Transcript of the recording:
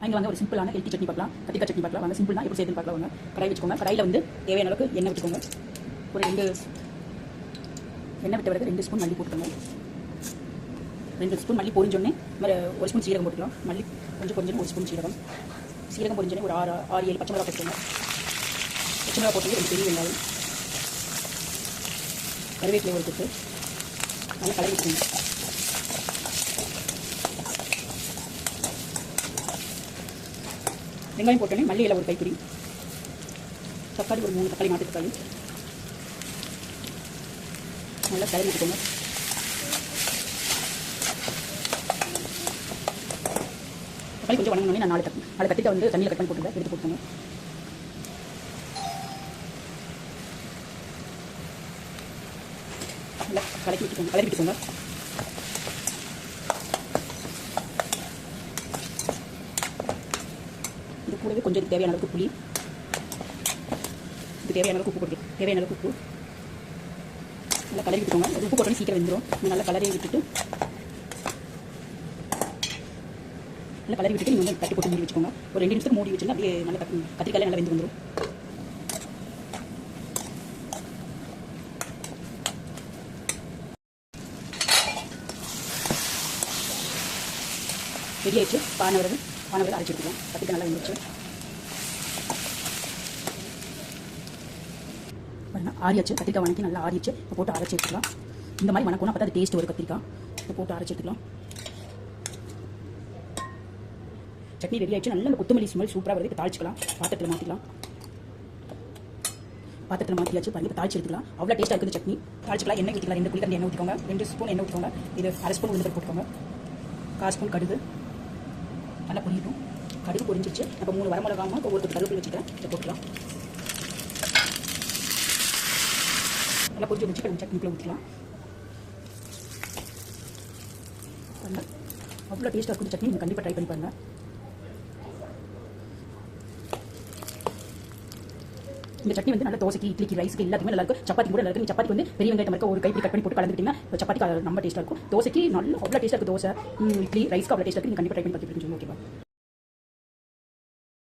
இங்கே வாங்க ஒரு சிம்பிளான ஹெல்த்தி சட்னி பார்க்கலாம். கத்திரிக்காய் சட்னி பார்க்கலாம். வாங்க சிம்பிளாக எப்படி செய்யுதுன்னு பார்க்கலாம். வாங்க கடாய் வச்சுக்கோங்க. கடாயில் வந்து தேவையான அளவுக்கு எண்ணெய் விட்டுக்கோங்க. ஒரு 2 எண்ணெய் விட்ட பிறகு 2 ஸ்பூன் மல்லி போட்டுக்கோங்க. 2 ஸ்பூன் மல்லி பொரிஞ்சோடனே ஒரு ஸ்பூன் சீரகம் போட்டுக்கலாம். மல்லி கொஞ்சம் பொரிஞ்சோடனே 1 ஸ்பூன் சீரகம் பொரிஞ்சோடனே ஒரு 6-7 பச்சை மிளகா போட்டுக்கோங்க. பச்சை மிளகா போட்டு ஒரு பெரிய வெங்காயம், கருவேப்பிலை ஒரு கொத்து நல்லா கலரி வச்சுக்கோங்க. வெங்காயம் போட்டோன்னே மல்லி இலை ஒரு கைப்பிடி, தக்காளி ஒரு 3 தக்காளி, நாட்டு தக்காளி நல்லா கலரி வச்சுக்கோங்க. தக்காளி கொஞ்சம் வணங்கினோடனே நான் 4 கத்திரிக்காய் வந்து தண்ணியில் கட் பண்ணி போட்டுருக்கேன், எடுத்து போட்டுக்கோங்க. நல்லா கலரி விட்டுக்கோங்க. இது கூடவே கொஞ்சம் தேவையான அளவுக்கு புளி, இது தேவையான அளவுக்கு உப்பு போட்டு தேவையான அளவுக்கு உப்பு நல்லா கலரி விட்டுக்கோங்க. அது உப்பு போட்டோன்னு சீக்கிரம் வெந்துடும். நல்லா கலரி விட்டுட்டு நல்லா கலரி விட்டுட்டு நீங்கள் வந்து தட்டி போட்டு மூடி வச்சுக்கோங்க. ஒரு 2 நிமிஷத்துக்கு மூடி வச்சுருந்தா அப்படியே நல்லா கத்திரிக்காய் நல்லா வெந்து வந்துடும். ரெடி ஆயிடுச்சு. பானை வரது அரைச்சி எடுத்துக்கலாம். கத்திரிக்காய் நல்லா வந்துருச்சு. ஆறியாச்சு. கத்திரிக்காய் வணக்கி நல்லா ஆறிச்சு. இப்போ போட்டு அரைச்சி எடுத்துக்கலாம். இந்த மாதிரி வணக்கணும், அப்போ தான் அது டேஸ்ட் வரும். கத்திரிக்காய் இப்போ போட்டு அரைச்சி எடுத்துக்கலாம். சட்னி ரெடி ஆயிடுச்சு. நல்ல கொத்தமல்லி ஸ்மெல் சூப்பராக வருது. இப்போ தாளிச்சிக்கலாம். பாத்திரத்தில் மாற்றியாச்சு. பாருங்க, இப்போ தாளிச்சு எடுத்துக்கலாம். அவ்வளோ டேஸ்ட்டாக இருக்குது சட்னி. தாளிச்சிக்கலாம். எண்ணெய் ஊற்றிக்கலாம். 2 குழிக்கரண்டி எண்ணெய் ஊற்றிக்கோங்க. 2 ஸ்பூன் எண்ணெய் ஊற்றிக்கோங்க. இது 1/2 ஸ்பூன் உளுந்து போட்டுக்கோங்க. 1/4 ஸ்பூன் கடுகு நல்லா பொரியட்டும். கடுகு பொரிஞ்சிச்சு. அப்போ 3 வரமிளகாமல் ஒவ்வொரு கருவேப்பிலை வச்சுக்கிறேன். இதை போட்டுக்கலாம். நல்லா பொரிஞ்சு வச்சு சட்னிக்குள்ளே ஊற்றிக்கலாம். அவ்வளோ டேஸ்ட்டாக இருக்கும் சட்னி. நீங்கள் கண்டிப்பாக ட்ரை பண்ணி பாருங்கள். இந்த சட்னி வந்து நல்ல தோசைக்கு, இட்லிக்கு, ரைஸ்க்கு எல்லாத்துக்குமே நல்லா இருக்கும். சப்பாத்தி கூட நல்லா இருக்கும். சப்பாத்தி வந்து பெரிய வெங்காயம் இருக்க ஒரு கைப்பிடி கட் பண்ணி போட்டு கலந்துக்கிட்டீங்கன்னா சப்பாத்தி ரொம்ப டேஸ்ட்டாக இருக்கும். தோசைக்கு நல்ல அவ்வளோ டேஸ்ட்டாக இருக்கும். தோசை, இட்லி, ரைஸ்க்கு அவ்வளோ டேஸ்ட்டாக இருக்குது. நீங்கள் கண்டிப்பாக ட்ரை பண்ணி பார்த்துட்டு ஓகேவா?